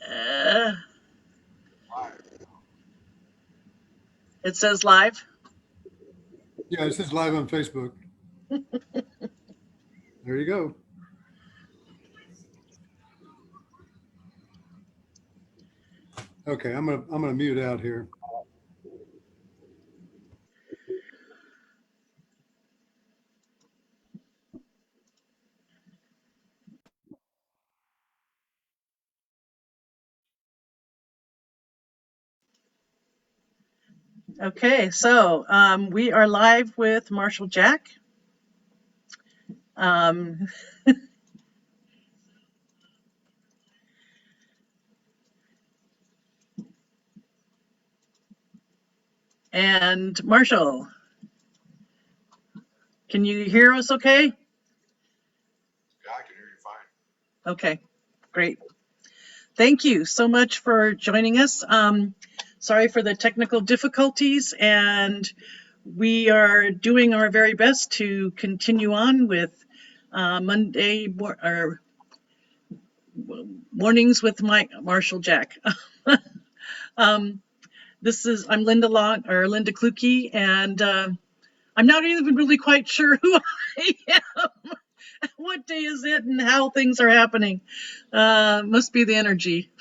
Uh, it says live. Yeah, it says live on Facebook. There you go. Okay, I'm gonna mute out here. Okay, so we are live with Marshall Jack. Um, and Marshall, can you hear us okay? Yeah, I can hear you fine. Okay, great. Thank you so much for joining us. Sorry for the technical difficulties, and we are doing our very best to continue on with mornings with Marshall Jack. um, I'm Linda Long or Linda Kluke, and I'm not even really quite sure who I am. What day is it and how things are happening? Must be the energy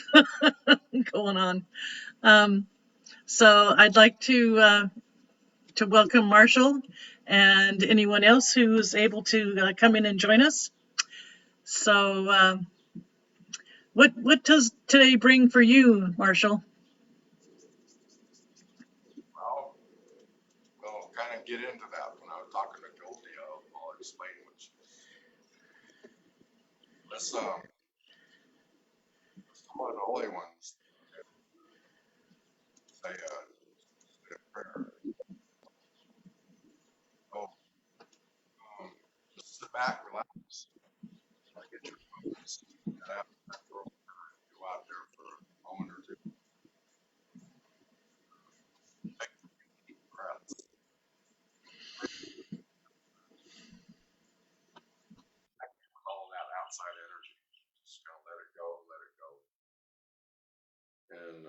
going on. So I'd like to welcome Marshall and anyone else who's able to come in and join us. So what does today bring for you, Marshall? Well, we'll kind of get into that when I was talking to Goldie. I'll explain which. Let's come on the Holy Ones. Say a prayer. Oh, just sit back, relax, get your focus, and go out there for a moment or two. Take deep breaths. All that outside energy. Just kind of let it go, let it go. And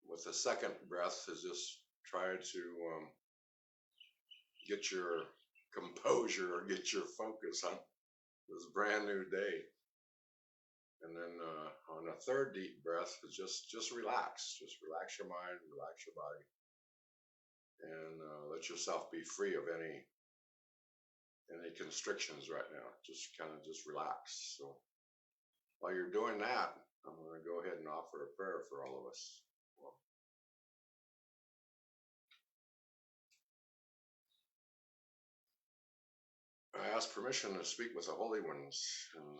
with the second breath is just try to get your composure or get your focus on this brand new day. And then on a third deep breath is just relax. Just relax your mind, relax your body, and let yourself be free of any constrictions right now. Just kind of just relax. So while you're doing that, I'm going to go ahead and offer a prayer for all of us. Well, I ask permission to speak with the holy ones and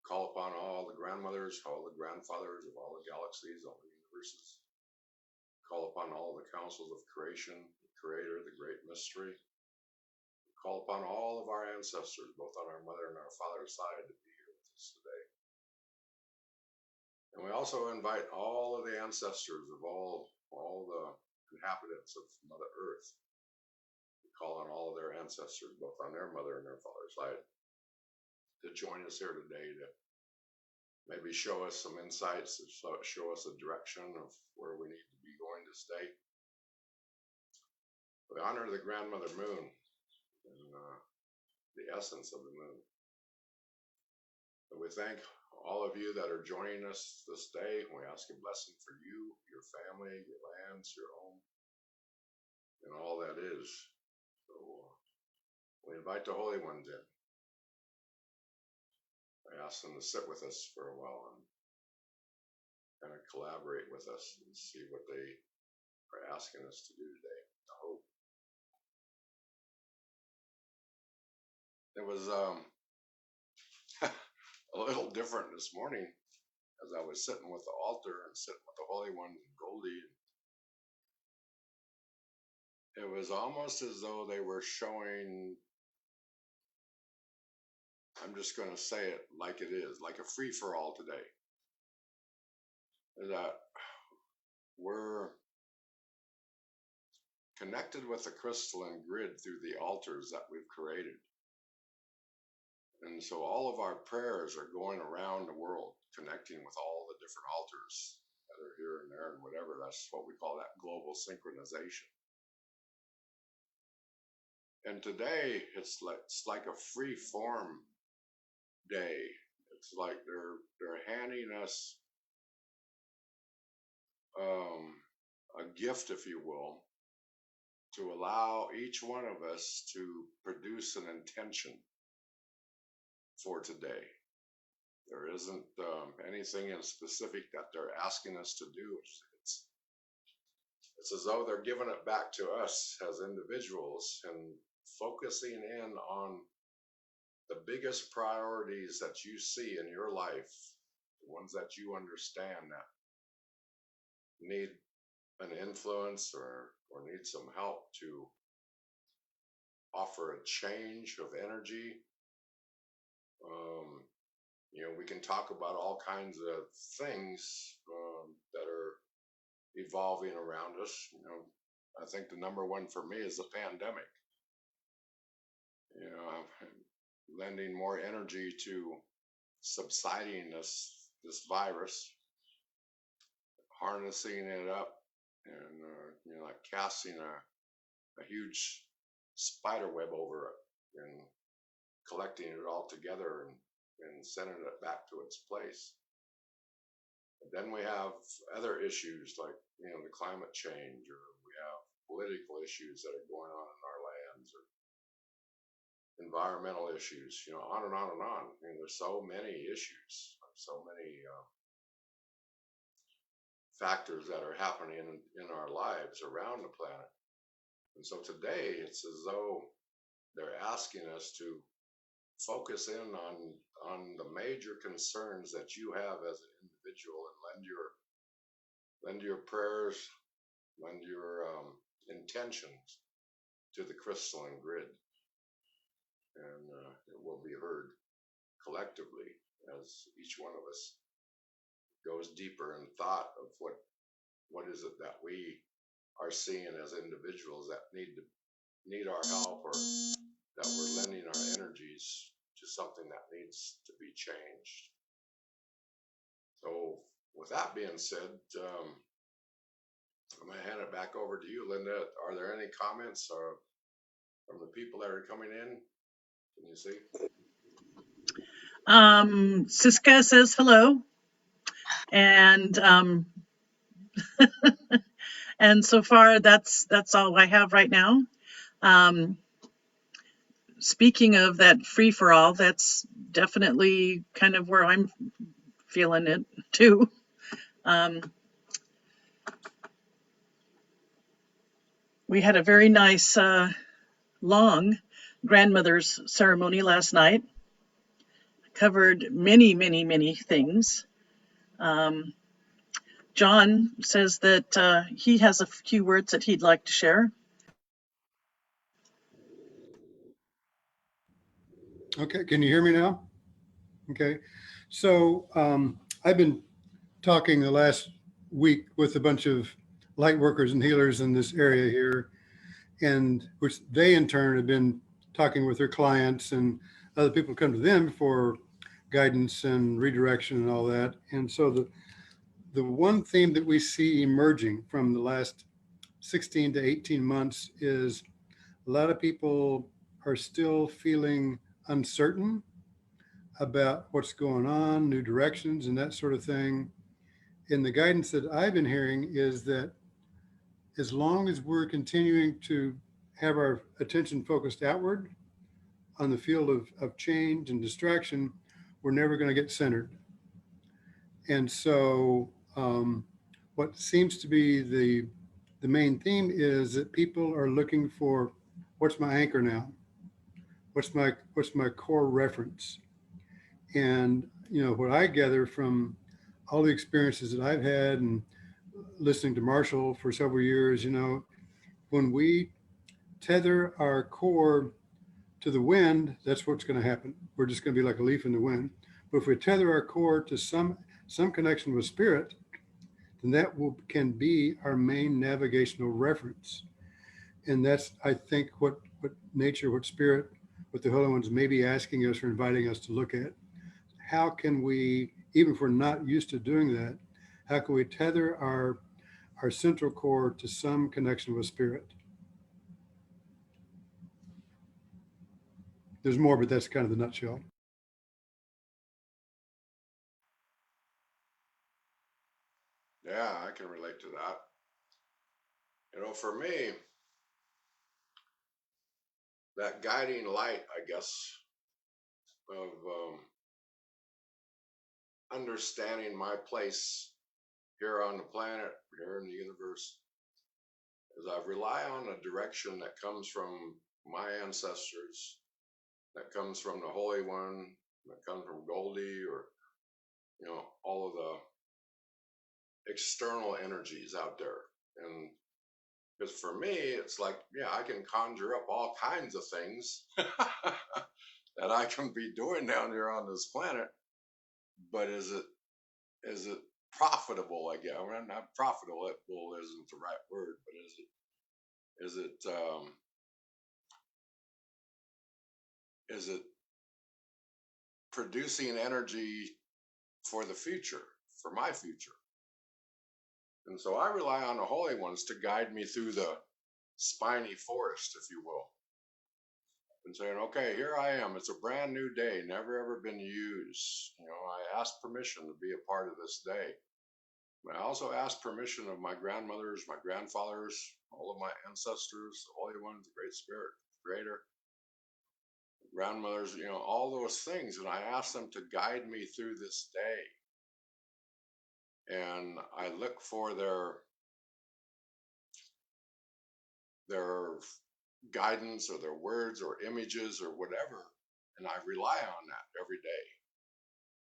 call upon all the grandmothers, all the grandfathers of all the galaxies, all the universes. Call upon all the councils of creation, the creator, the great mystery. Call upon all of our ancestors, both on our mother and our father's side, to be here with us today. And we also invite all of the ancestors of all the inhabitants of Mother Earth. We call on all of their ancestors, both on their mother and their father's side, to join us here today to maybe show us some insights, show us a direction of where we need to be going this day. We honor the grandmother moon and the essence of the moon. And we thank all of you that are joining us this day. We ask a blessing for you, your family, your lands, your home, and all that is. So we invite the holy ones in. I ask them to sit with us for a while and kind of collaborate with us and see what they are asking us to do today. I hope. It was a little different this morning as I was sitting with the altar and sitting with the Holy One and Goldie. It was almost as though they were showing, I'm just going to say it like it is, like a free for all today. That we're connected with the crystalline grid through the altars that we've created. And so all of our prayers are going around the world, connecting with all the different altars that are here and there and whatever. That's what we call that global synchronization. And today it's like a free form day. It's like they're handing us a gift, if you will, to allow each one of us to produce an intention for today. There isn't anything in specific that they're asking us to do. It's as though they're giving it back to us as individuals and focusing in on the biggest priorities that you see in your life, the ones that you understand that need an influence or need some help to offer a change of energy. We can talk about all kinds of things that are evolving around us. I think the number one for me is the pandemic. Lending more energy to subsiding this virus, harnessing it up, and like casting a huge spider web over it and collecting it all together and sending it back to its place. But then we have other issues like the climate change, or we have political issues that are going on in our lands, or environmental issues, on and on and on. There's so many issues, so many factors that are happening in our lives around the planet. And so today it's as though they're asking us to focus in on the major concerns that you have as an individual, and lend your prayers, lend your intentions to the crystalline grid, and it will be heard collectively as each one of us goes deeper in thought of what is it that we are seeing as individuals that need our help, or that we're lending our energies to something that needs to be changed. So with that being said, I'm going to hand it back over to you, Linda. Are there any comments from the people that are coming in? Can you see? Siska says hello, and and so far that's all I have right now. Speaking of that free for all, that's definitely kind of where I'm feeling it too. We had a very nice long grandmother's ceremony last night. Covered many things. John says that he has a few words that he'd like to share. Okay, can you hear me now? Okay, so I've been talking the last week with a bunch of light workers and healers in this area here, and which they in turn have been talking with their clients, and other people come to them for guidance and redirection and all that. And so the one theme that we see emerging from the last 16 to 18 months is a lot of people are still feeling uncertain about what's going on, new directions and that sort of thing. And the guidance that I've been hearing is that as long as we're continuing to have our attention focused outward on the field of change and distraction, we're never going to get centered. And so what seems to be the main theme is that people are looking for, what's my anchor now? What's my core reference? And what I gather from all the experiences that I've had and listening to Marshall for several years, when we tether our core to the wind, that's what's going to happen. We're just going to be like a leaf in the wind. But if we tether our core to some connection with spirit, then that can be our main navigational reference. And that's, I think, what nature, what spirit, what the Holy Ones may be asking us or inviting us to look at. How can we, even if we're not used to doing that, how can we tether our central core to some connection with spirit? There's more, but that's kind of the nutshell. Yeah, I can relate to that. You know, for me, that guiding light, I guess, of understanding my place here on the planet, here in the universe, is I rely on a direction that comes from my ancestors, that comes from the Holy One, that comes from Goldie, or, you know, all of the external energies out there. And because for me, it's like, yeah, I can conjure up all kinds of things that I can be doing down here on this planet, but is it profitable? I guess, well, not profitable isn't the right word, but is it producing energy for the future, for my future? And so I rely on the Holy Ones to guide me through the spiny forest, if you will, and saying, okay, here I am. It's a brand new day, never ever been used. You know, I ask permission to be a part of this day. I also ask permission of my grandmothers, my grandfathers, all of my ancestors, the Holy Ones, the Great Spirit, Creator, grandmothers, you know, all those things. And I ask them to guide me through this day. And I look for their guidance or their words or images or whatever. And I rely on that every day.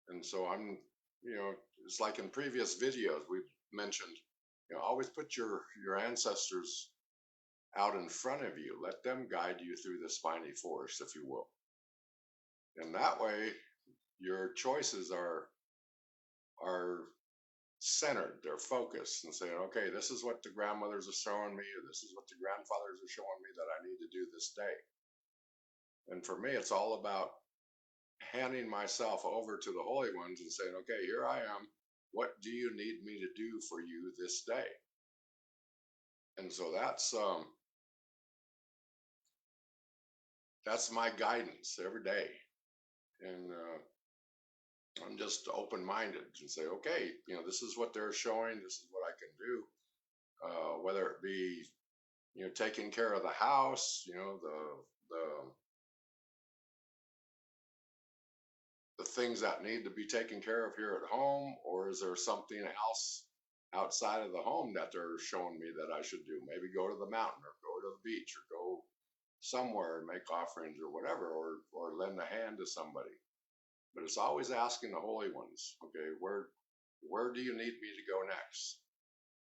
And so I'm, you know, it's like in previous videos we've mentioned, you know, always put your ancestors out in front of you. Let them guide you through the spiny forest, if you will. And that way your choices are centered, they're focused, and saying, okay, this is what the grandmothers are showing me, or this is what the grandfathers are showing me that I need to do this day. And for me, it's all about handing myself over to the Holy Ones and saying, okay, here I am. What do you need me to do for you this day? And so that's my guidance every day. And I'm just open-minded and say, okay, you know, this is what they're showing. This is what I can do. Whether it be, you know, taking care of the house, you know, the things that need to be taken care of here at home, or is there something else outside of the home that they're showing me that I should do? Maybe go to the mountain or go to the beach or go somewhere and make offerings or whatever, or lend a hand to somebody. But it's always asking the Holy Ones, okay, where do you need me to go next?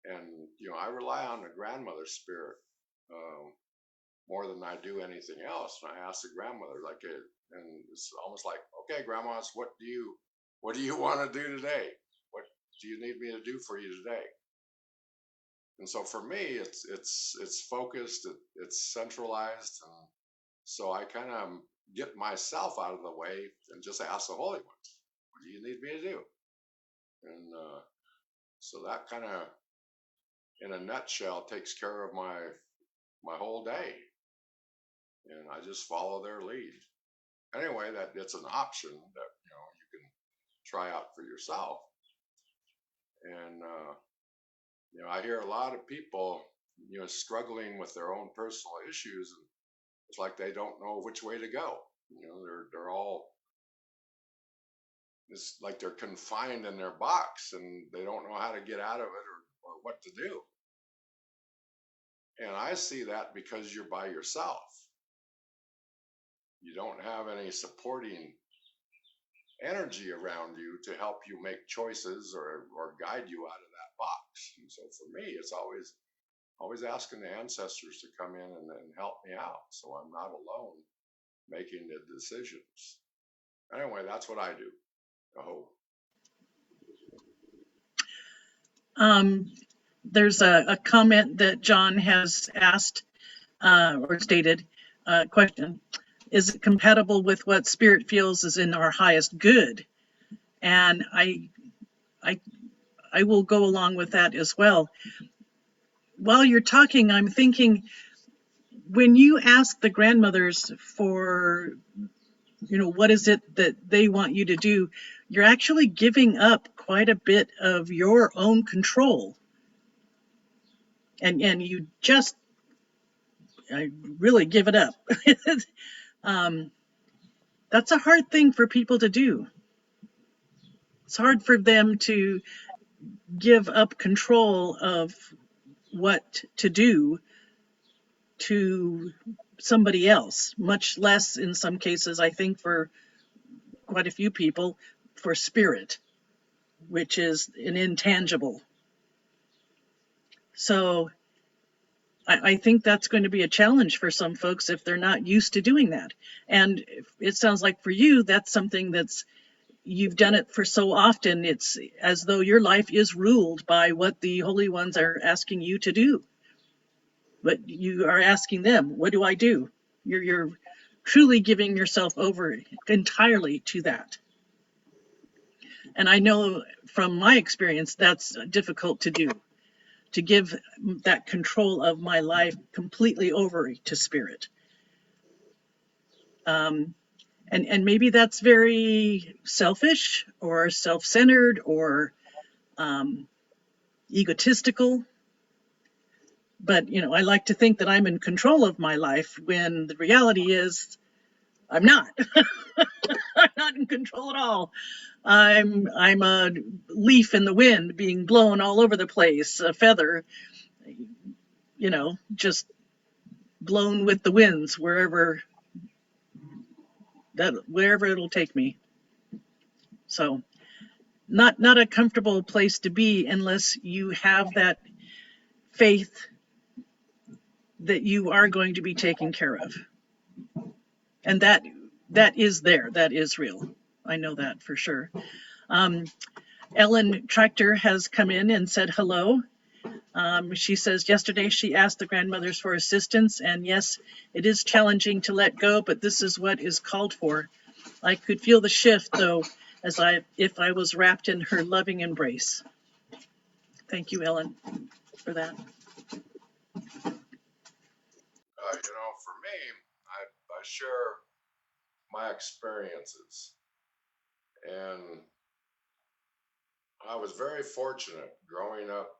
And, you know, I rely on the grandmother spirit more than I do anything else. And I ask the grandmother, like, and it's almost like, okay, grandmas, what do you want to do today? What do you need me to do for you today? And so for me, it's focused, it's centralized, and so I kind of get myself out of the way and just ask the Holy Ones, what do you need me to do? And so that kind of, in a nutshell, takes care of my whole day, and I just follow their lead. Anyway, that it's an option that, you know, you can try out for yourself. And you know, I hear a lot of people, you know, struggling with their own personal issues, and it's like they don't know which way to go. You know, they're all, it's like they're confined in their box and they don't know how to get out of it or what to do. And I see that because you're by yourself. You don't have any supporting energy around you to help you make choices or guide you out of that box. And so for me, it's always asking the ancestors to come in and help me out, so I'm not alone making the decisions. Anyway, that's what I do. There's a comment that John has asked. or stated question, is it compatible with what spirit feels is in our highest good? And I, I will go along with that as well. While you're talking, I'm thinking, when you ask the grandmothers for, what is it that they want you to do, you're actually giving up quite a bit of your own control. And you just really give it up. That's a hard thing for people to do. It's hard for them to give up control of what to do to somebody else, much less in some cases, I think for quite a few people, for spirit, which is an intangible. So I think that's going to be a challenge for some folks if they're not used to doing that. And it sounds like for you, that's something that's, you've done it for so often, it's as though your life is ruled by what the holy ones are asking you to do. But you are asking them, what do I do? You're truly giving yourself over entirely to that. And I know from my experience that's difficult to do, to give that control of my life completely over to spirit. And maybe that's very selfish or self-centered or egotistical. But, I like to think that I'm in control of my life when the reality is I'm not. I'm not in control at all. I'm a leaf in the wind being blown all over the place, a feather, just blown with the winds wherever it'll take me. So not a comfortable place to be unless you have that faith that you are going to be taken care of. And that is there. That is real. I know that for sure. Ellen Tractor has come in and said hello. She says yesterday she asked the grandmothers for assistance, and yes, it is challenging to let go, but this is what is called for. I could feel the shift, though, if I was wrapped in her loving embrace. Thank you, Ellen, for that. For me, I share my experiences, and I was very fortunate growing up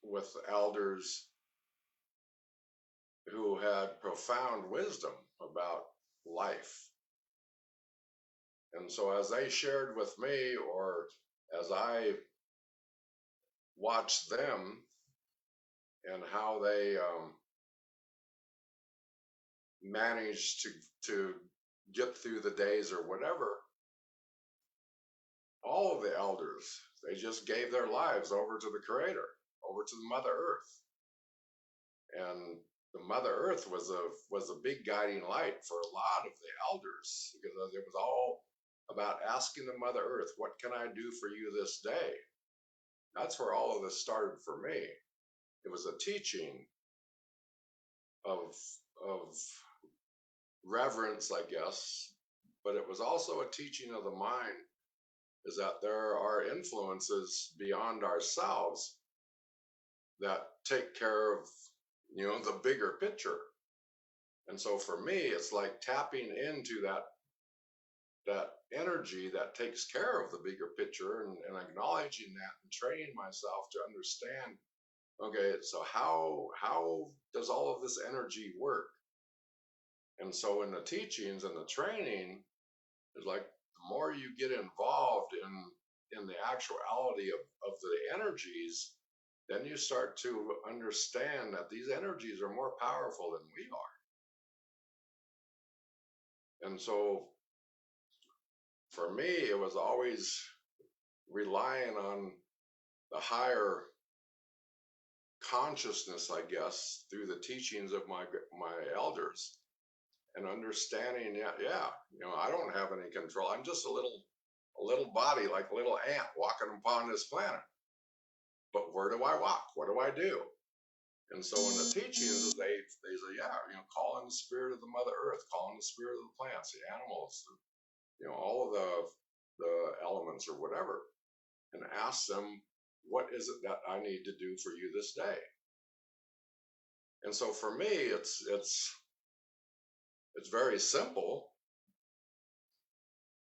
with elders who had profound wisdom about life. And so as they shared with me, or as I watched them and how they managed to get through the days or whatever, all of the elders, they just gave their lives over to the Creator, over to the Mother Earth. And the Mother Earth was a big guiding light for a lot of the elders, because it was all about asking the Mother Earth, what can I do for you this day? That's where all of this started for me. It was a teaching of reverence, I guess, but it was also a teaching of the mind, is that there are influences beyond ourselves that take care of, the bigger picture. And so for me, it's like tapping into that energy that takes care of the bigger picture, and acknowledging that and training myself to understand, okay, so how does all of this energy work? And so in the teachings and the training, it's like the more you get involved in the actuality of the energies, then you start to understand that these energies are more powerful than we are. And so for me, it was always relying on the higher consciousness, I guess, through the teachings of my elders, and understanding, I don't have any control. I'm just a little body, like a little ant walking upon this planet. But where do I walk? What do I do? And so in the teachings, they say, yeah, call on the spirit of the Mother Earth, call on the spirit of the plants, the animals, all of the elements or whatever, and ask them, what is it that I need to do for you this day? And so for me, it's very simple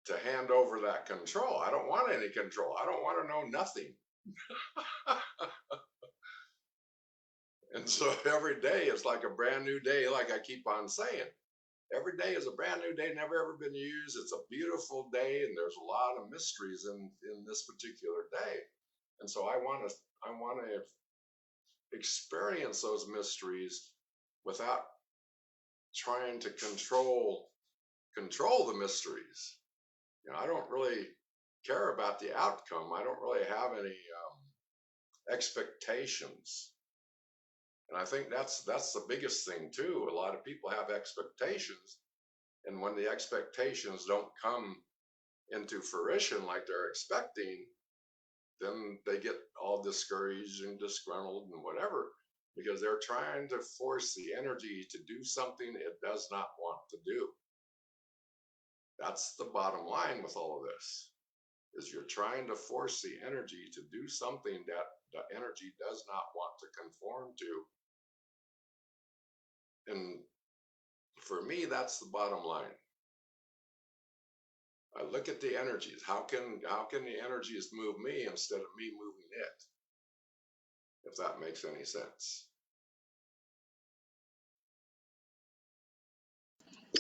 to hand over that control. I don't want any control. I don't want to know nothing. And so every day is like a brand new day, like I keep on saying. Every day is a brand new day, never ever been used. It's a beautiful day, and there's a lot of mysteries in this particular day. And so I want to experience those mysteries without trying to control the mysteries. I don't really care about the outcome. I don't really have any expectations. And I think that's the biggest thing too. A lot of people have expectations, and when the expectations don't come into fruition like they're expecting, then they get all discouraged and disgruntled and whatever, because they're trying to force the energy to do something it does not want to do. That's the bottom line with all of this, is you're trying to force the energy to do something that the energy does not want to conform to. And for me, that's the bottom line. I look at the energies. How can the energies move me instead of me moving it? If that makes any sense.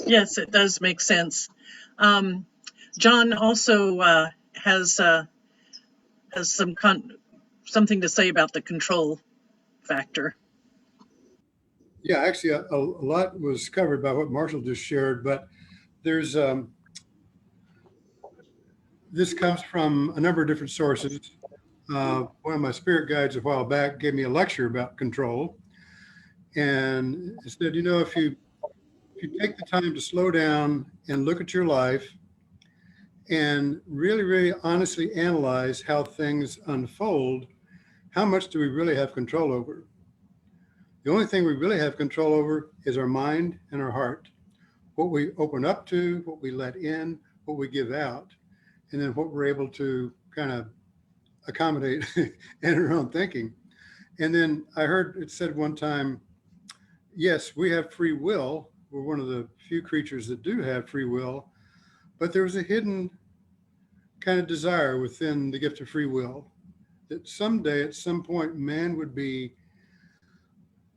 Yes, it does make sense. John also has something to say about the control factor. Yeah, actually, a lot was covered by what Marshall just shared, but there's this comes from a number of different sources. One of my spirit guides a while back gave me a lecture about control, and it said, if you take the time to slow down and look at your life and really, really honestly analyze how things unfold, how much do we really have control over? The only thing we really have control over is our mind and our heart. What we open up to, what we let in, what we give out, and then what we're able to kind of accommodate in our own thinking. And then I heard it said one time, yes, we have free will. We're one of the few creatures that do have free will, but there's a hidden kind of desire within the gift of free will that someday, at some point, man would be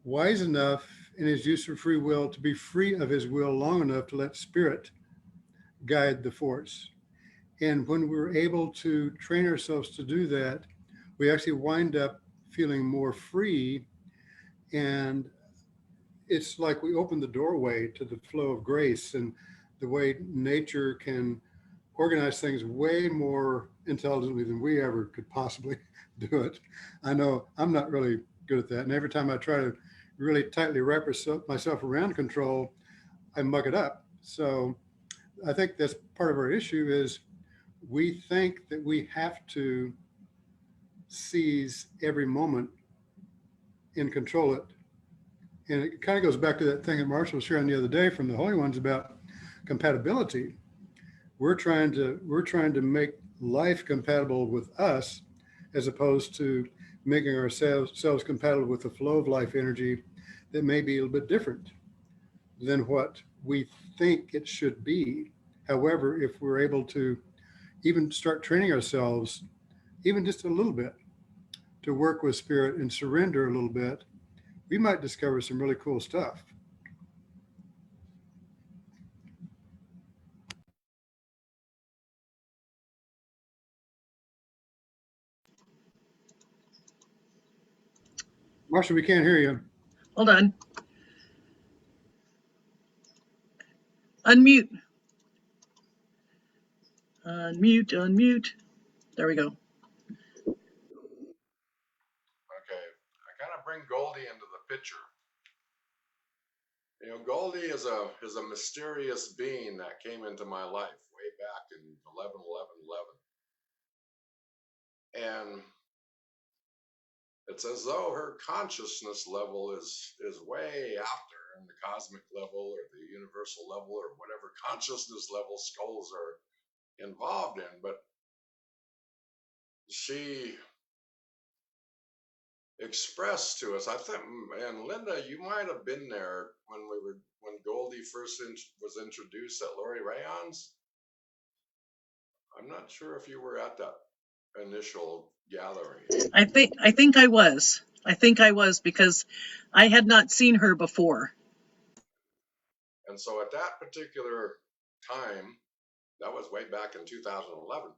wise enough in his use of free will to be free of his will long enough to let spirit guide the force. And when we're able to train ourselves to do that, we actually wind up feeling more free. And it's like we open the doorway to the flow of grace and the way nature can organize things way more intelligently than we ever could possibly do it. I know I'm not really good at that. And every time I try to really tightly wrap myself around control, I muck it up. So I think that's part of our issue is we think that we have to seize every moment and control it. And it kind of goes back to that thing that Marshall was sharing the other day from the Holy Ones about compatibility. We're trying to make life compatible with us as opposed to making ourselves compatible with the flow of life energy that may be a little bit different than what we think it should be. However, if we're able to even start training ourselves, even just a little bit, to work with spirit and surrender a little bit, we might discover some really cool stuff. Marshall, we can't hear you. Hold on. Unmute. Unmute. There we go. Okay, I kind of bring Goldie into the picture. Goldie is a mysterious being that came into my life way back in 11/11/11. And it's as though her consciousness level is way out there in the cosmic level or the universal level or whatever consciousness level skulls are involved in. But she expressed to us, I think, and Linda, you might have been there when Goldie first was introduced at Lori Rayon's. I'm not sure if you were at that initial gathering. I think I was. I think I was, because I had not seen her before. And so at that particular time, that was way back in 2011,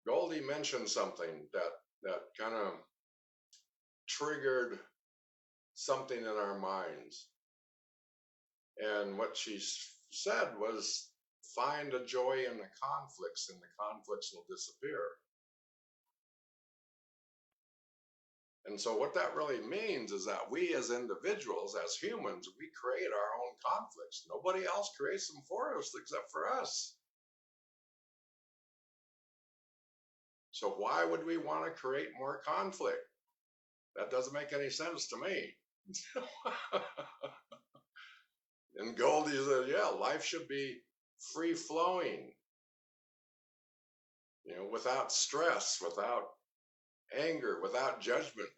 Goldie mentioned something that kind of triggered something in our minds. And what she said was, find a joy in the conflicts, and the conflicts will disappear. And so what that really means is that we as individuals, as humans, we create our own conflicts. Nobody else creates them for us except for us. So why would we want to create more conflict? That doesn't make any sense to me. And Goldie said, yeah, life should be free flowing, without stress, without anger, without judgment.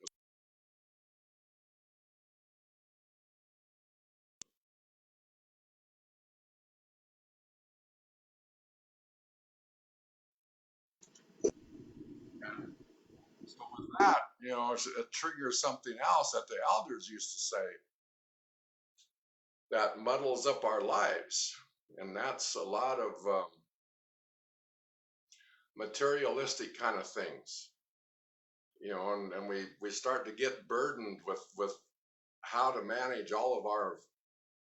So with that, it triggers something else that the elders used to say that muddles up our lives. And that's a lot of materialistic kind of things, and we start to get burdened with how to manage all of our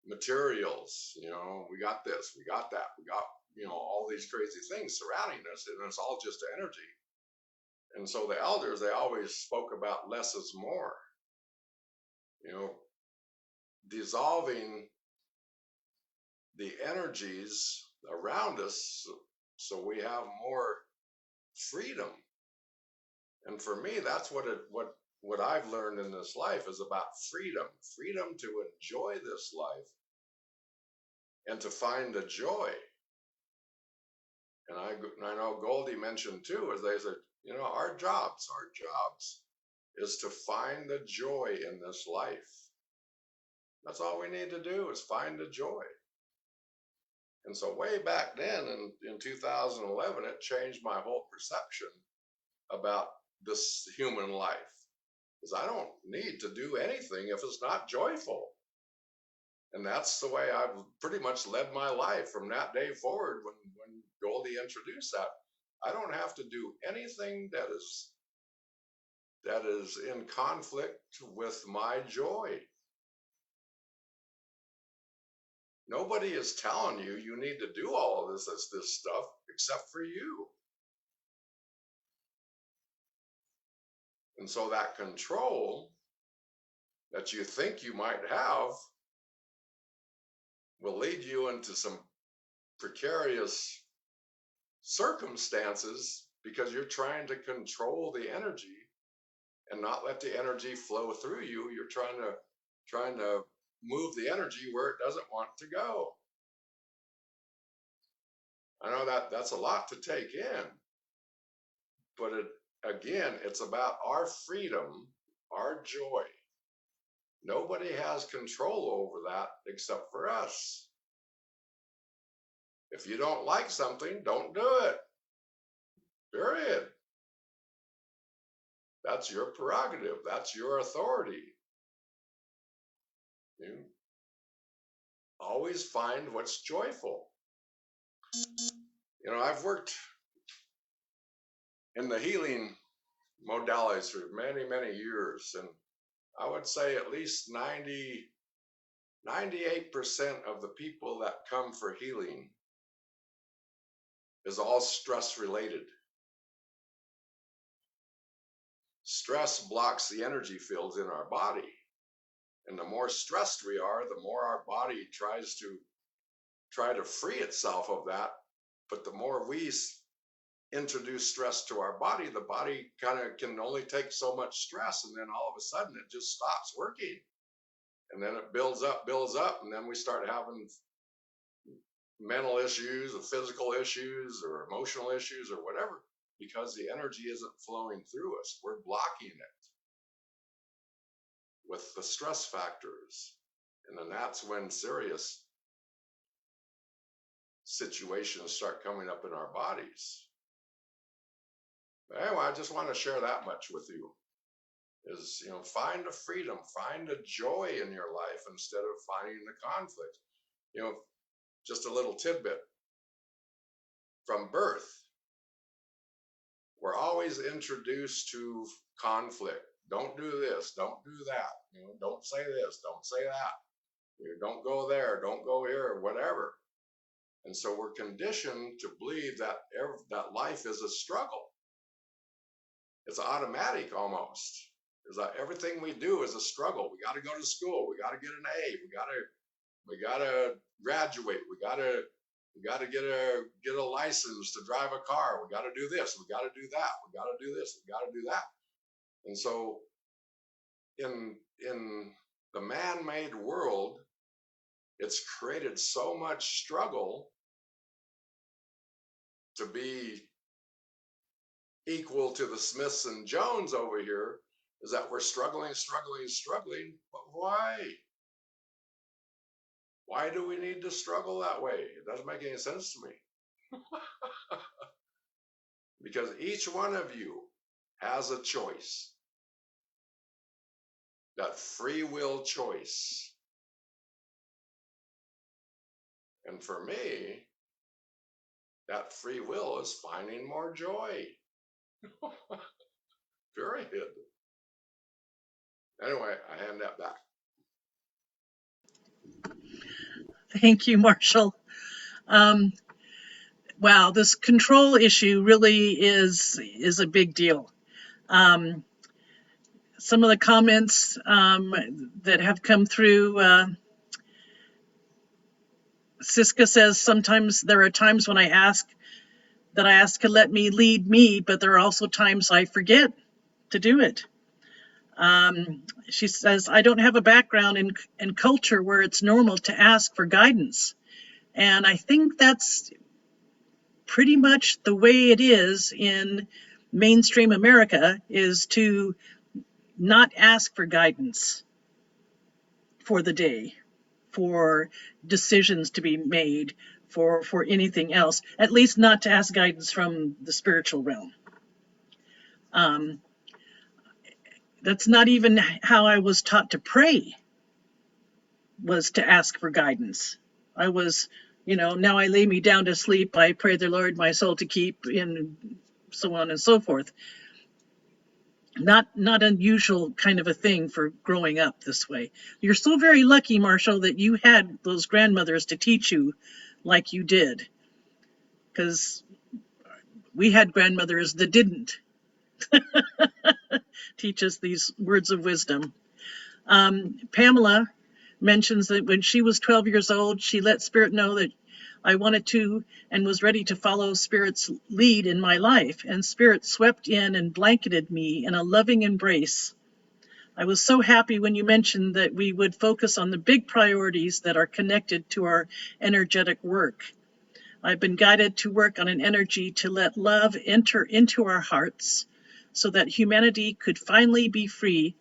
materials. We got this, we got that, we got, all these crazy things surrounding us, and it's all just energy. And so the elders, they always spoke about less is more, dissolving the energies around us so we have more freedom. And for me, that's what I've learned in this life is about freedom to enjoy this life and to find the joy. And I know Goldie mentioned too, as they said, our jobs is to find the joy in this life. That's all we need to do, is find the joy. And so way back then in 2011, it changed my whole perception about this human life. Because I don't need to do anything if it's not joyful. And that's the way I've pretty much led my life from that day forward when Goldie introduced that. I don't have to do anything that is in conflict with my joy. Nobody is telling you need to do all of this stuff except for you. And so that control that you think you might have will lead you into some precarious circumstances because you're trying to control the energy and not let the energy flow through you. You're trying to move the energy where it doesn't want to go. I know that's a lot to take in, but again, it's about our freedom, our joy. Nobody has control over that except for us. If you don't like something, don't do it. Period. That's your prerogative. That's your authority. You always find what's joyful. I've worked in the healing modalities for many, many years, and I would say at least 98% of the people that come for healing is all stress related. Stress blocks the energy fields in our body. And the more stressed we are, the more our body tries to free itself of that. But the more we introduce stress to our body, the body kind of can only take so much stress, and then all of a sudden it just stops working. And then it builds up, and then we start having mental issues or physical issues or emotional issues or whatever, because the energy isn't flowing through us. We're blocking it with the stress factors. And then that's when serious situations start coming up in our bodies. But anyway, I just want to share that much with you. Is, find a freedom, find a joy in your life instead of finding the conflict. Just a little tidbit. From birth, we're always introduced to conflict. Don't do this, don't do that. Don't say this, don't say that. Don't go there, don't go here, whatever. And so we're conditioned to believe that that life is a struggle. It's automatic almost. Is that everything we do is a struggle. We got to go to school. We got to get an A. We got to graduate. We got to get a license to drive a car. We got to do this. We got to do that. We got to do this. We got to do that. And so in the man-made world, it's created so much struggle to be equal to the Smiths and Jones over here, is that we're struggling. But why? Why do we need to struggle that way? It doesn't make any sense to me. Because each one of you has a choice. That free will choice. And for me, that free will is finding more joy. Period. Anyway, I hand that back. Thank you, Marshall. Wow, this control issue really is a big deal. Some of the comments that have come through, Siska says, sometimes there are times when I ask to let me lead me, but there are also times I forget to do it. She says, I don't have a background in culture where it's normal to ask for guidance. And I think that's pretty much the way it is in mainstream America, is to not ask for guidance for the day, for decisions to be made, for anything else, at least not to ask guidance from the spiritual realm. That's not even how I was taught to pray, was to ask for guidance. I was, now I lay me down to sleep, I pray the Lord my soul to keep, and so on and so forth. Not unusual kind of a thing for growing up this way. You're so very lucky, Marshall, that you had those grandmothers to teach you like you did. Because we had grandmothers that didn't teach us these words of wisdom. Pamela mentions that when she was 12 years old, she let Spirit know that I wanted to and was ready to follow Spirit's lead in my life, and Spirit swept in and blanketed me in a loving embrace. I was so happy when you mentioned that we would focus on the big priorities that are connected to our energetic work. I've been guided to work on an energy to let love enter into our hearts so that humanity could finally be free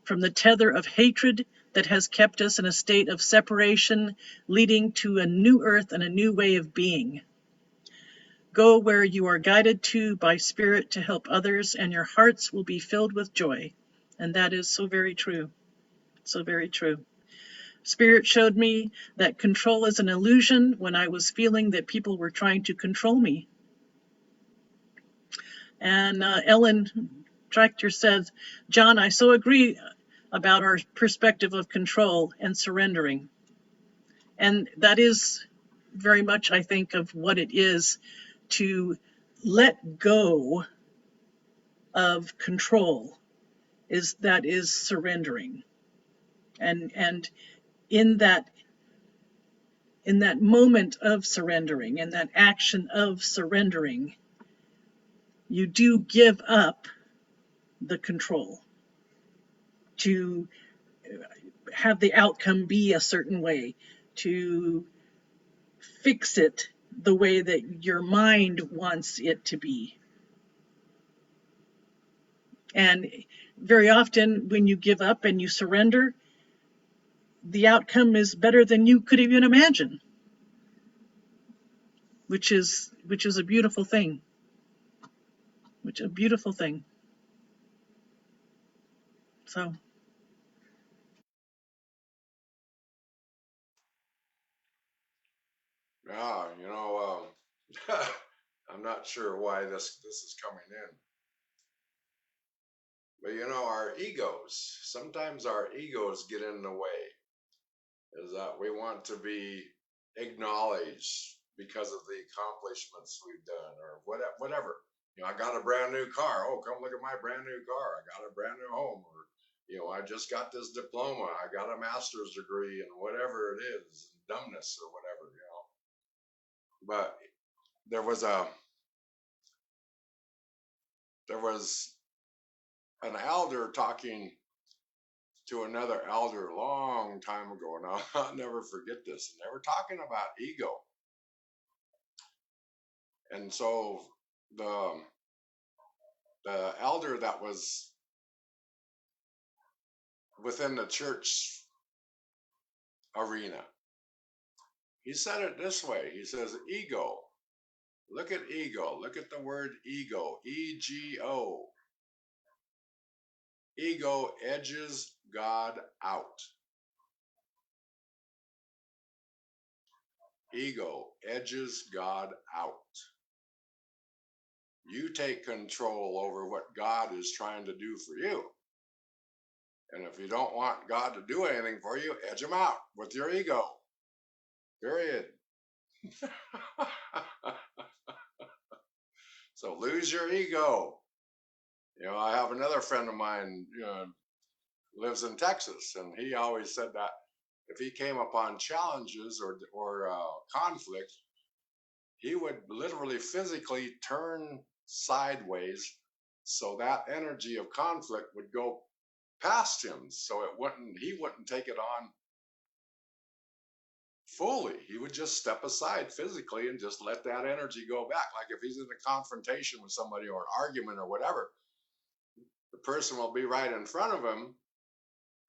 from the tether of hatred that has kept us in a state of separation, leading to a new earth and a new way of being. Go where you are guided to by Spirit to help others, and your hearts will be filled with joy. And that is so very true. So very true. Spirit showed me that control is an illusion when I was feeling that people were trying to control me. And Ellen Tractor says, John, I so agree about our perspective of control and surrendering. And that is very much, I think, of what it is to let go of control, is surrendering. And in that moment of surrendering, in that action of surrendering, you do give up the control to have the outcome be a certain way, to fix it the way that your mind wants it to be. And very often when you give up and you surrender, the outcome is better than you could even imagine, which is a beautiful thing. A beautiful thing. So Yeah, I'm not sure why this is coming in. But our egos, sometimes our egos get in the way. Is that we want to be acknowledged because of the accomplishments we've done or whatever. I got a brand new car. Oh, come look at my brand new car. I got a brand new home. Or, I just got this diploma. I got a master's degree and whatever it is, dumbness or whatever. But there was an elder talking to another elder a long time ago, and I'll never forget this. And they were talking about ego. And so the elder that was within the church arena, he said it this way. He says, ego. Look at ego. Look at the word ego. E-G-O. Ego edges God out. Ego edges God out. You take control over what God is trying to do for you. And if you don't want God to do anything for you, edge him out with your ego. Period. So lose your ego. I have another friend of mine, lives in Texas, and he always said that if he came upon challenges or conflict, he would literally physically turn sideways so that energy of conflict would go past him, so he wouldn't take it on fully. He would just step aside physically and just let that energy go back. Like if he's in a confrontation with somebody or an argument or whatever, the person will be right in front of him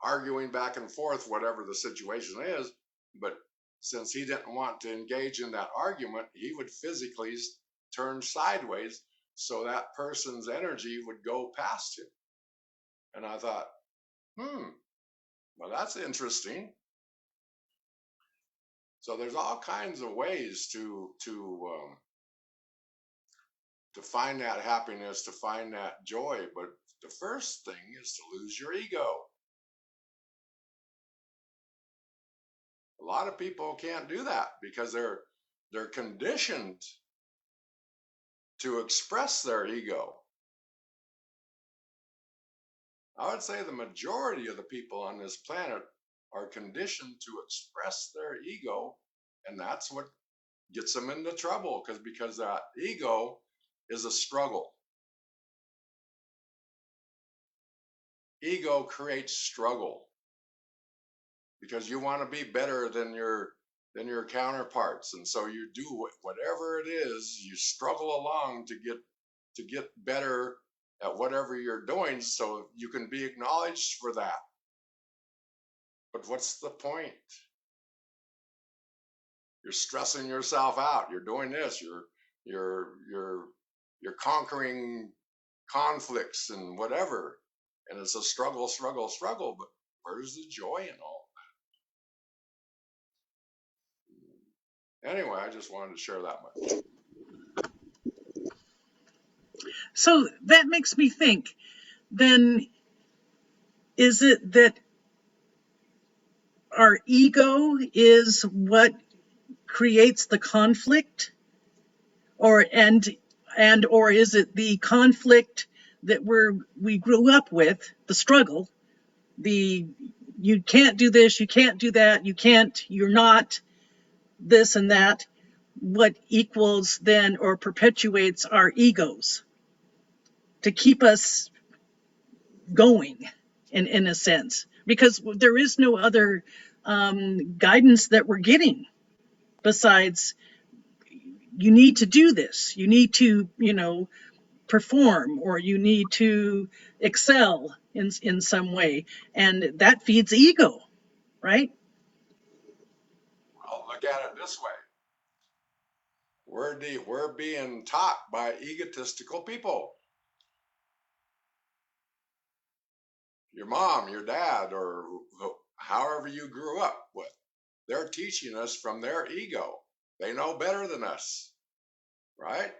arguing back and forth, whatever the situation is. But since he didn't want to engage in that argument, he would physically turn sideways so that person's energy would go past him. And I thought, well, that's interesting. So there's all kinds of ways to find that happiness, to find that joy. But the first thing is to lose your ego. A lot of people can't do that because they're conditioned to express their ego. I would say the majority of the people on this planet are conditioned to express their ego, and that's what gets them into trouble, because that ego is a struggle. Ego creates struggle because you want to be better than your counterparts, and so you do whatever it is. You struggle along to get better at whatever you're doing, so you can be acknowledged for that. But what's the point? You're stressing yourself out. You're doing this. You're conquering conflicts and whatever, and it's a struggle. But where's the joy in all that? Anyway, I just wanted to share that much. So that makes me think, then is it that our ego is what creates the conflict, or is it the conflict that we grew up with, the struggle, you can't do this, you can't do that, you're not this and that, what equals then or perpetuates our egos? keep us going in a sense, because there is no other guidance that we're getting besides, you need to do this, you need to, perform, or you need to excel in some way, and that feeds ego, right? Well, look at it this way. We're being taught by egotistical people. Your mom, your dad, or however you grew up with, they're teaching us from their ego. They know better than us, right?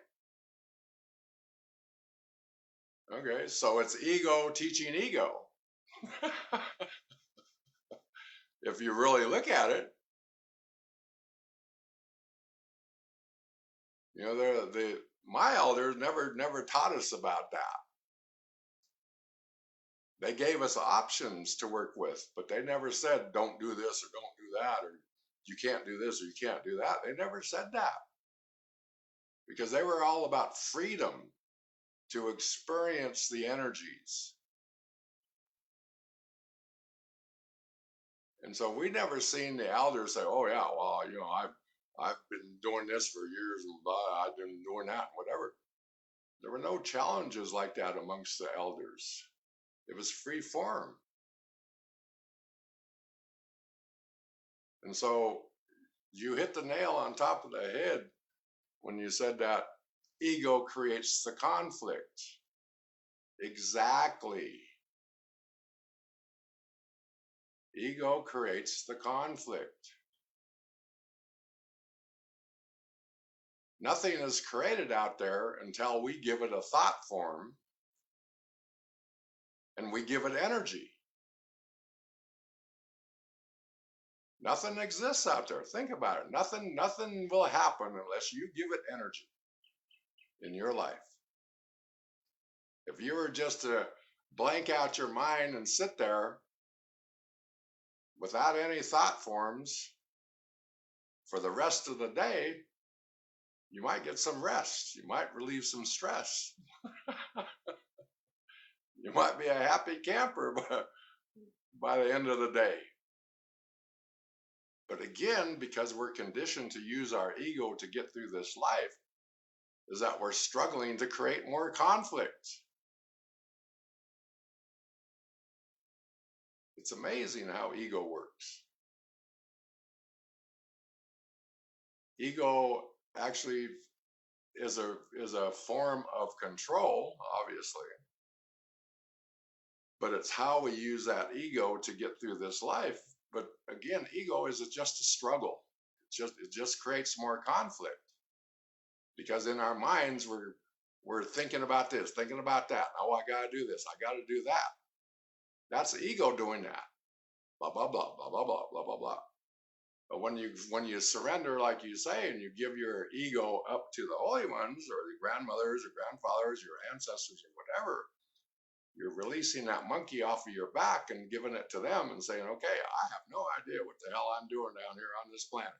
Okay, so it's ego teaching ego. If you really look at it, my elders never taught us about that. They gave us options to work with, but they never said don't do this or don't do that, or you can't do this or you can't do that. They never said that, because they were all about freedom to experience the energies. And so we never seen the elders say, oh yeah, well, I've been doing this for years and blah, I've been doing that, whatever. There were no challenges like that amongst the elders. It was free form. And so you hit the nail on top of the head when you said that ego creates the conflict. Exactly. Ego creates the conflict. Nothing is created out there until we give it a thought form and we give it energy. Nothing exists out there. Think about it. Nothing will happen unless you give it energy in your life. If you were just to blank out your mind and sit there without any thought forms for the rest of the day, you might get some rest. You might relieve some stress. You might be a happy camper by the end of the day. But again, because we're conditioned to use our ego to get through this life, is that we're struggling to create more conflict. It's amazing how ego works. Ego actually is a form of control, obviously. But it's how we use that ego to get through this life. But again, ego is just a struggle. It just creates more conflict, because in our minds we're thinking about this, thinking about that. Oh, I gotta do this, I gotta do that. That's the ego doing that. Blah blah blah blah blah blah blah blah blah. But when you surrender, like you say, and you give your ego up to the holy ones, or the grandmothers or grandfathers, your ancestors or whatever, you're releasing that monkey off of your back and giving it to them and saying, okay, I have no idea what the hell I'm doing down here on this planet.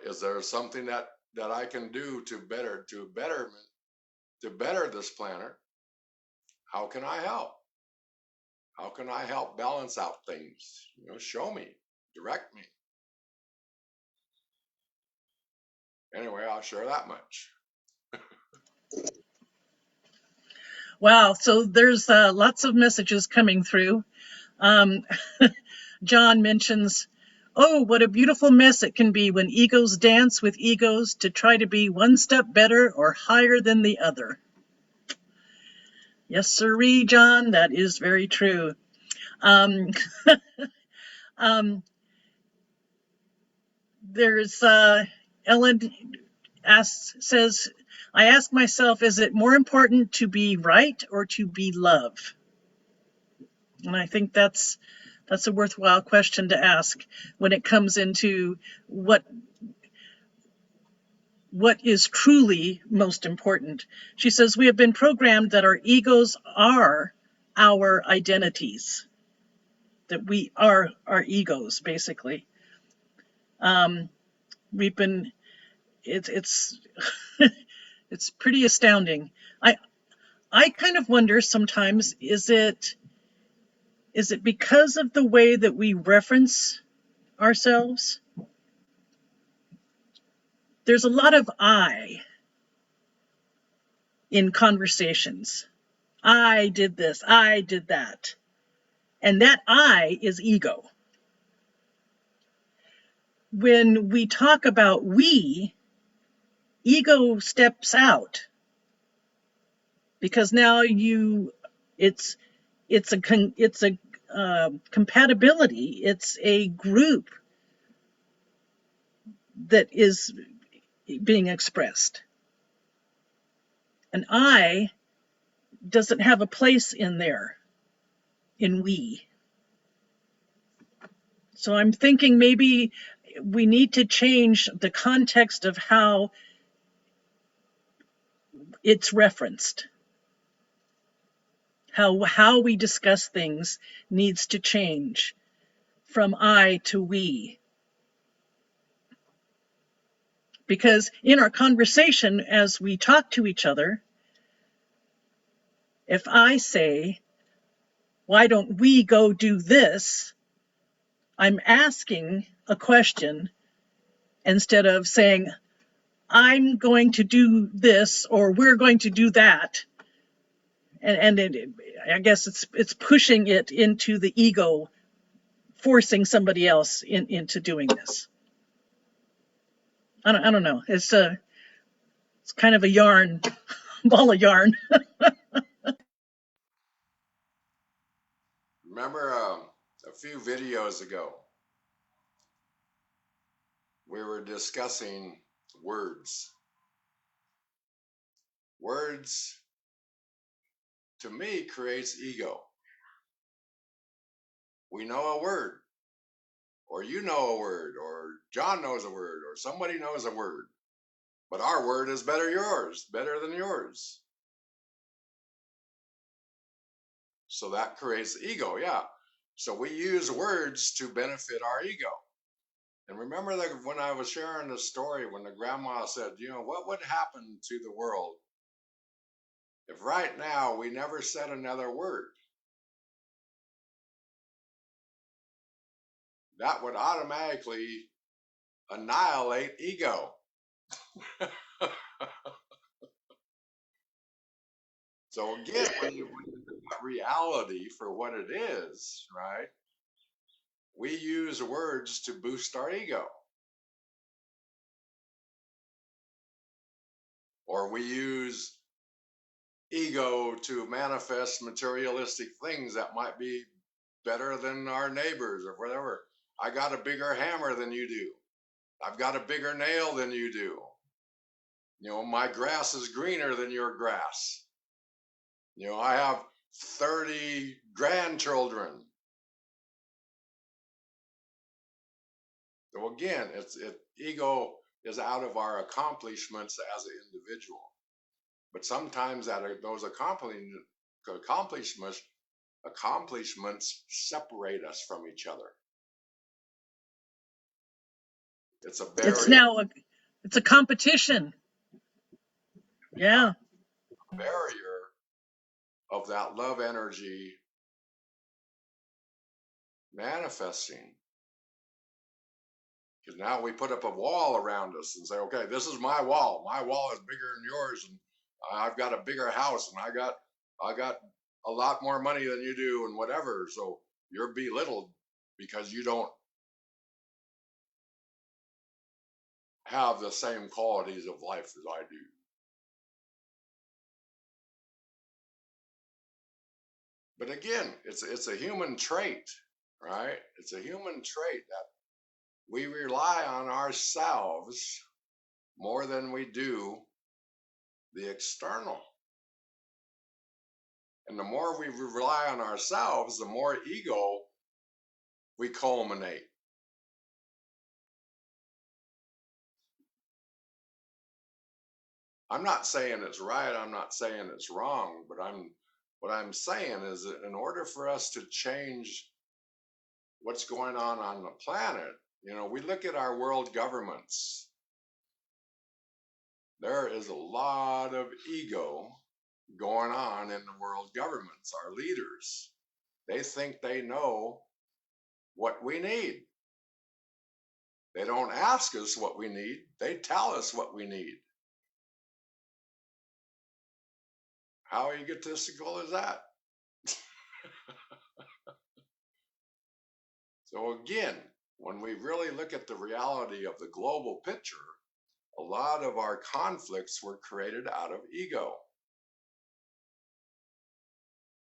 Is there something that I can do to better this planet? How can I help? How can I help balance out things? Show me, direct me. Anyway, I'll share that much. Wow, so there's lots of messages coming through. John mentions, oh, what a beautiful mess it can be when egos dance with egos to try to be one step better or higher than the other. Yes, sirree, John, that is very true. There's Ellen says, I ask myself, is it more important to be right or to be love? And I think that's a worthwhile question to ask when it comes into what is truly most important. She says, we have been programmed that our egos are our identities, that we are our egos, basically. We've been, it's It's pretty astounding. I kind of wonder sometimes, is it because of the way that we reference ourselves? There's a lot of I in conversations. I did this, I did that. And that I is ego. When we talk about we, ego steps out, because now it's a compatibility. It's a group that is being expressed. An I doesn't have a place in there, in we. So I'm thinking maybe we need to change the context of how it's referenced. How we discuss things needs to change from I to we. Because in our conversation, as we talk to each other, if I say, why don't we go do this? I'm asking a question instead of saying, I'm going to do this or we're going to do that. And I guess it's pushing it into the ego, forcing somebody else into doing this. I don't know. It's kind of a yarn, ball of yarn. Remember a few videos ago, we were discussing words. Words, to me, creates ego. We know a word, or you know a word, or John knows a word, or somebody knows a word. But our word is better than yours. So that creates ego, yeah. So we use words to benefit our ego. And remember that when I was sharing the story, when the grandma said, what would happen to the world if right now we never said another word? That would automatically annihilate ego. So again, when you look at reality for what it is, right? We use words to boost our ego. Or we use ego to manifest materialistic things that might be better than our neighbors or whatever. I got a bigger hammer than you do. I've got a bigger nail than you do. My grass is greener than your grass. I have 30 grandchildren. So again, ego is out of our accomplishments as an individual. But sometimes those accomplishments separate us from each other. It's a barrier. It's a competition. Yeah. Barrier of that love energy manifesting. Because now we put up a wall around us and say, okay, this is my wall. My wall is bigger than yours, and I've got a bigger house, and I got a lot more money than you do, and whatever. So you're belittled because you don't have the same qualities of life as I do. But again, it's a human trait, right? It's a human trait that we rely on ourselves more than we do the external. And the more we rely on ourselves, the more ego we culminate. I'm not saying it's right, I'm not saying it's wrong, but what I'm saying is that in order for us to change what's going on the planet, we look at our world governments. there is a lot of ego going on in the world governments, our leaders. They think they know what we need. They don't ask us what we need, they tell us what we need. How egotistical is that? So again, when we really look at the reality of the global picture, a lot of our conflicts were created out of ego.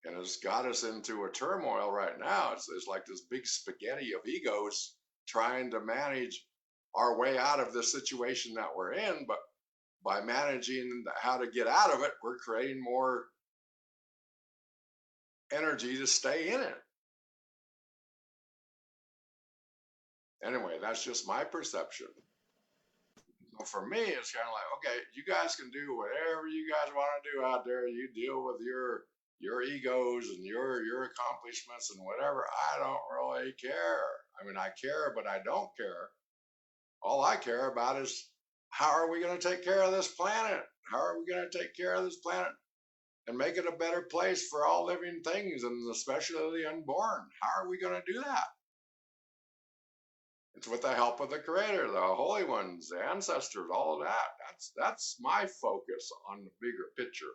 And it's got us into a turmoil right now. It's like this big spaghetti of egos trying to manage our way out of the situation that we're in. But by managing how to get out of it, we're creating more energy to stay in it. Anyway, that's just my perception. So for me, it's kind of like, okay, you guys can do whatever you guys want to do out there. You deal with your egos and your accomplishments and whatever. I don't really care. I mean, I care, but I don't care. All I care about is how are we going to take care of this planet? How are we going to take care of this planet and make it a better place for all living things, and especially the unborn? How are we going to do that? It's with the help of the Creator, the Holy Ones, the ancestors, all of that. That's my focus on the bigger picture.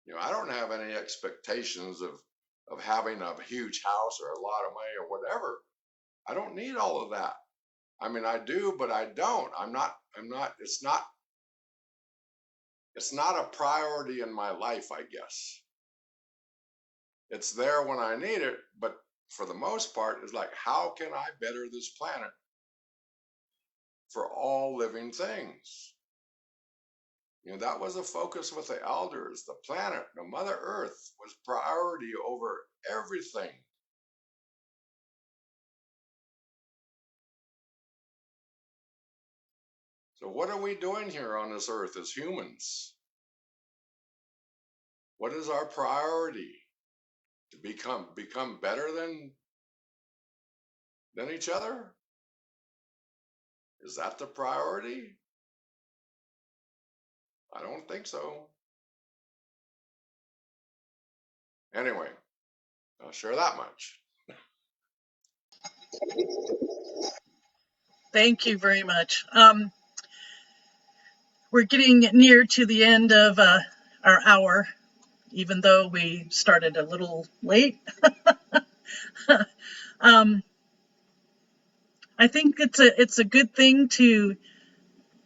You know, I don't have any expectations of having a huge house or a lot of money or whatever. I don't need all of that. I mean, I do, but I don't. It's not a priority in my life, I guess. It's there when I need it, but for the most part, it's like, how can I better this planet for all living things? You know, that was a focus with the elders. The planet, the Mother Earth, was priority over everything. So what are we doing here on this earth as humans? What is our priority? To become better than each other? Is that the priority? I don't think so. Anyway, I'll share that much. Thank you very much. We're getting near to the end of our hour, even though we started a little late. I think it's a good thing to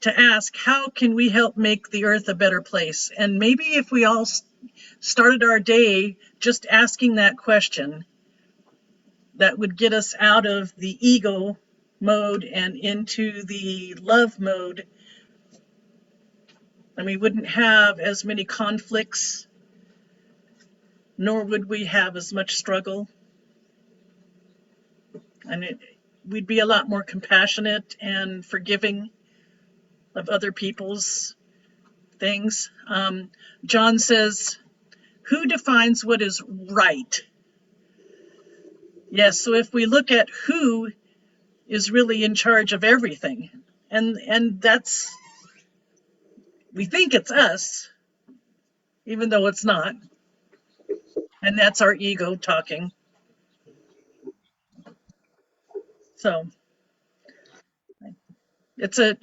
ask, how can we help make the earth a better place? And maybe if we all started our day just asking that question, that would get us out of the ego mode and into the love mode, and we wouldn't have as many conflicts, nor would we have as much struggle. And we'd be a lot more compassionate and forgiving of other people's things. John says, who defines what is right? Yes, so if we look at who is really in charge of everything, and that's, we think it's us, even though it's not, and that's our ego talking. So it's a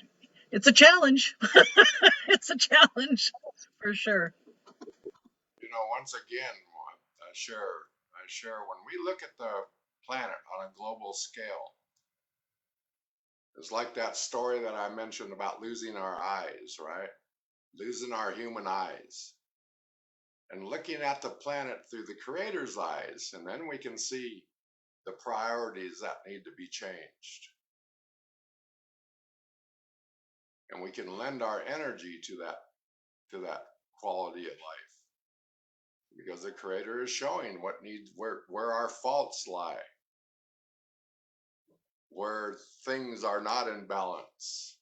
challenge. It's a challenge for sure. You know, once again, I share when we look at the planet on a global scale, it's like that story that I mentioned about losing our eyes, right? Losing our human eyes and looking at the planet through the Creator's eyes, and then we can see the priorities that need to be changed. And we can lend our energy to that quality of life, because the Creator is showing what needs, where our faults lie, where things are not in balance.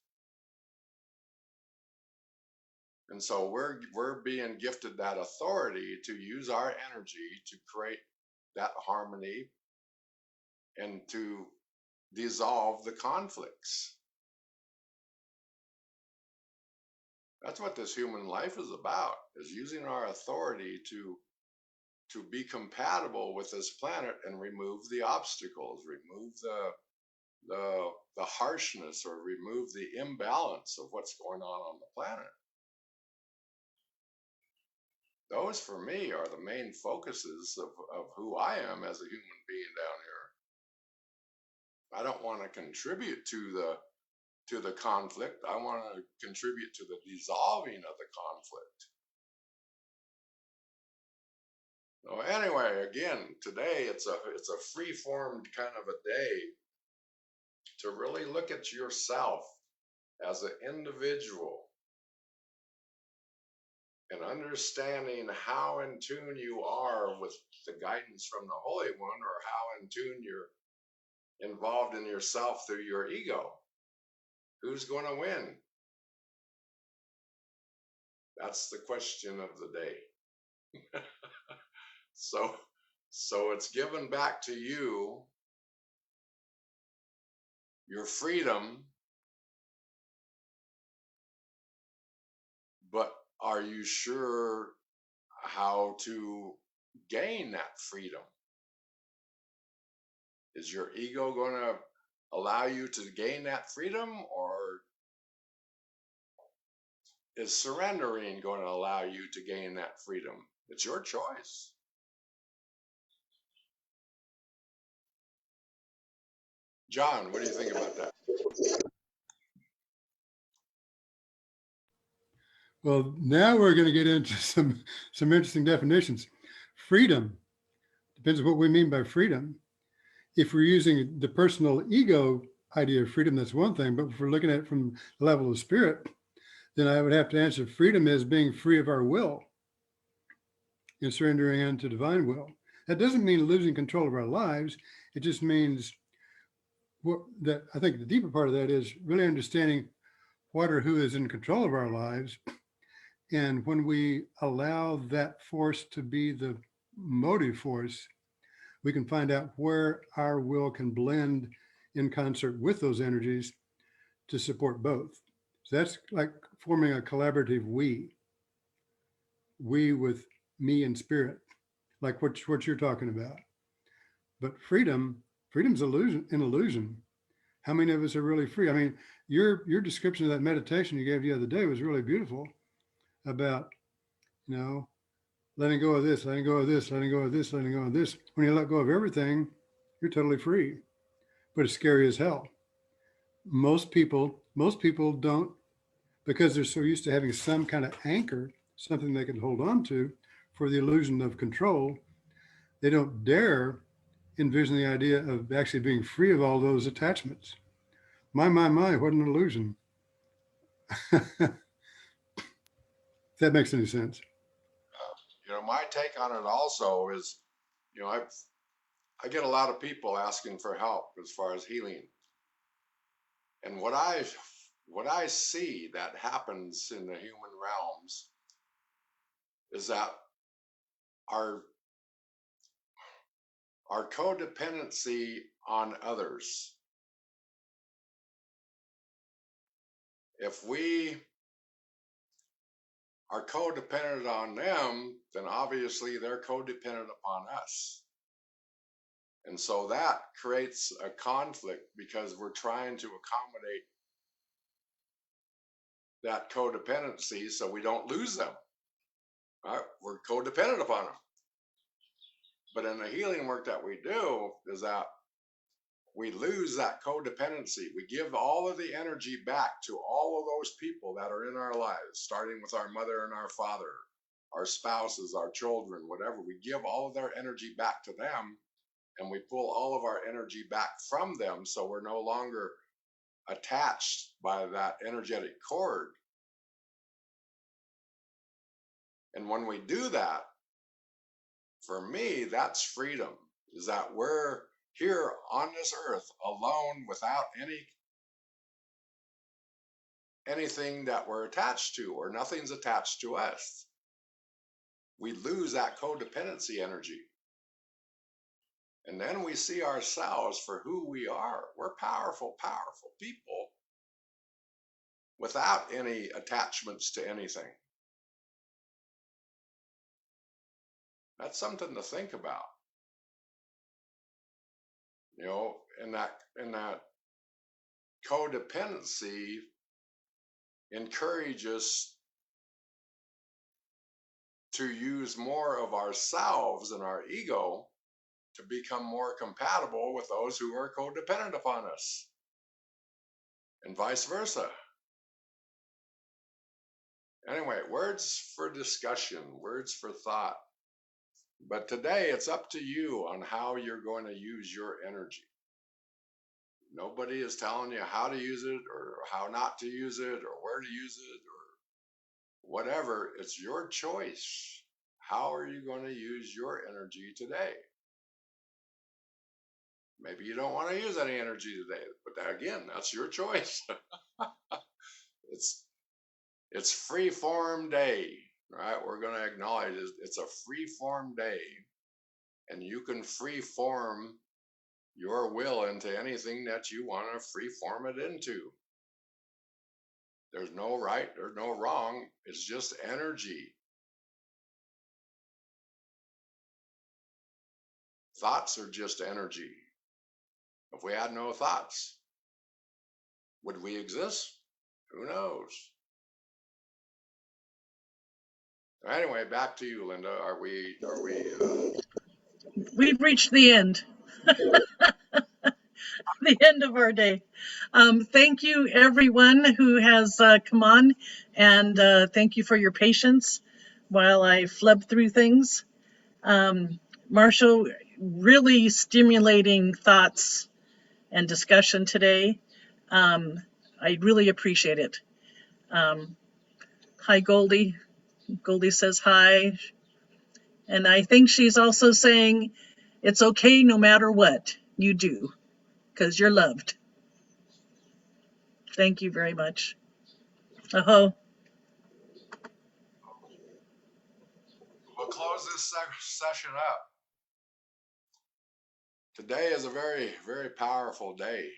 And so we're being gifted that authority to use our energy to create that harmony and to dissolve the conflicts. That's what this human life is about, is using our authority to be compatible with this planet and remove the obstacles, remove the harshness, or remove the imbalance of what's going on the planet. Those for me are the main focuses of who I am as a human being down here. I don't want to contribute to the conflict. I want to contribute to the dissolving of the conflict. So anyway, again, today it's a free-formed kind of a day to really look at yourself as an individual and understanding how in tune you are with the guidance from the Holy One, or how in tune you're involved in yourself through your ego. Who's going to win? That's the question of the day. So it's given back to you, your freedom, but are you sure how to gain that freedom? Is your ego going to allow you to gain that freedom, or is surrendering going to allow you to gain that freedom? It's your choice. John, what do you think about that? Well, now we're going to get into some interesting definitions. Freedom depends on what we mean by freedom. If we're using the personal ego idea of freedom, that's one thing. But if we're looking at it from the level of spirit, then I would have to answer freedom as being free of our will and surrendering unto divine will. That doesn't mean losing control of our lives. It just means that I think the deeper part of that is really understanding what or who is in control of our lives. And when we allow that force to be the motive force, we can find out where our will can blend in concert with those energies to support both. So that's like forming a collaborative we with me and spirit, like what you're talking about. But freedom's an illusion. How many of us are really free? I mean, your description of that meditation you gave the other day was really beautiful about, letting go of this, letting go of this, letting go of this, letting go of this. When you let go of everything, you're totally free, but it's scary as hell. Most people don't, because they're so used to having some kind of anchor, something they can hold on to for the illusion of control. They don't dare envision the idea of actually being free of all those attachments. My, what an illusion. If that makes any sense. My take on it also is, I get a lot of people asking for help as far as healing. And what I see that happens in the human realms is that our codependency on others. If we are codependent on them, then obviously they're codependent upon us. And so that creates a conflict because we're trying to accommodate that codependency so we don't lose them. Right? We're codependent upon them. But in the healing work that we do is that we lose that codependency. We give all of the energy back to all of those people that are in our lives, starting with our mother and our father, our spouses, our children, whatever. We give all of their energy back to them, and we pull all of our energy back from them, so we're no longer attached by that energetic cord. And when we do that, for me, that's freedom, is that we're here on this earth alone without anything that we're attached to, or nothing's attached to us. We lose that codependency energy. And then we see ourselves for who we are. We're powerful, powerful people. without any attachments to anything. That's something to think about. You know, in that codependency encourages to use more of ourselves and our ego to become more compatible with those who are codependent upon us, and vice versa. Anyway, words for discussion, words for thought. But today it's up to you on how you're going to use your energy. Nobody is telling you how to use it or how not to use it or where to use it or whatever. It's your choice. How are you going to use your energy today? Maybe you don't want to use any energy today, but again, that's your choice. It's free form day, right? We're going to acknowledge it's a free form day, and you can free form your will into anything that you want to free form it into. There's no right, there's no wrong. It's just energy. Thoughts are just energy. If we had no thoughts, would we exist? Who knows? Anyway, back to you, Linda. We've reached the end. The end of our day. Thank you, everyone who has come on, and thank you for your patience while I flub through things. Marshall, really stimulating thoughts and discussion today. I really appreciate it. Hi, Goldie. Goldie says hi. And I think she's also saying it's okay no matter what you do, because you're loved. Thank you very much. Aho. We'll close this session up. Today is a very, very powerful day.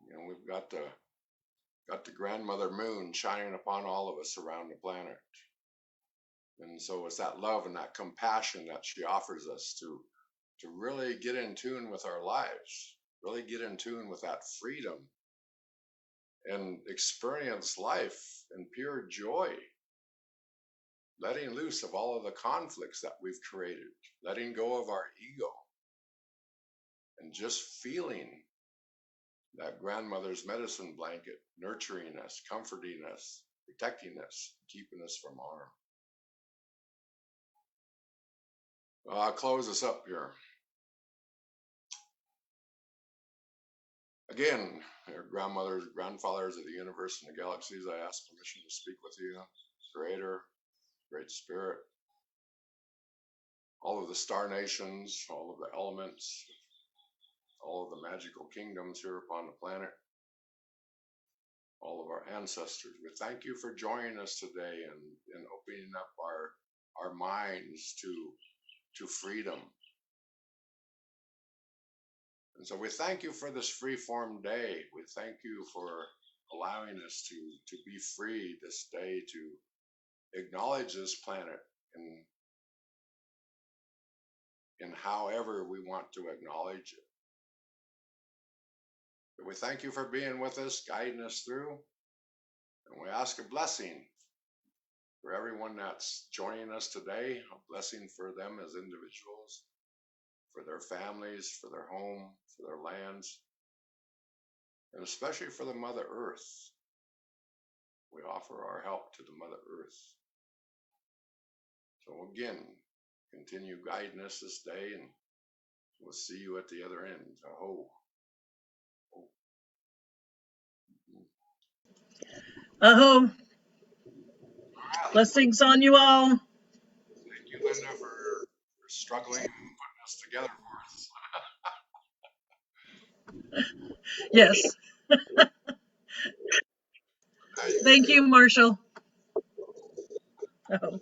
You know, we've got the grandmother moon shining upon all of us around the planet. And so it's that love and that compassion that she offers us to really get in tune with our lives, really get in tune with that freedom and experience life in pure joy, letting loose of all of the conflicts that we've created, letting go of our ego, and just feeling that grandmother's medicine blanket, nurturing us, comforting us, protecting us, keeping us from harm. Well, I'll close this up here. Again, your grandmothers, grandfathers of the universe and the galaxies, I ask permission to speak with you, Creator, Great Spirit, all of the star nations, all of the elements, all of the magical kingdoms here upon the planet, all of our ancestors. We thank you for joining us today and opening up our minds to freedom. And so we thank you for this free-form day. We thank you for allowing us to be free this day, to acknowledge this planet in however we want to acknowledge it. But we thank you for being with us, guiding us through, and we ask a blessing for everyone that's joining us today, a blessing for them as individuals, for their families, for their home, for their lands, and especially for the Mother Earth. We offer our help to the Mother Earth. So again, continue guiding us this day, and we'll see you at the other end. Aho. Aho. Blessings on you all. Thank you, Linda, for struggling and putting us together for us. Yes. Thank you, Marshall. Oh.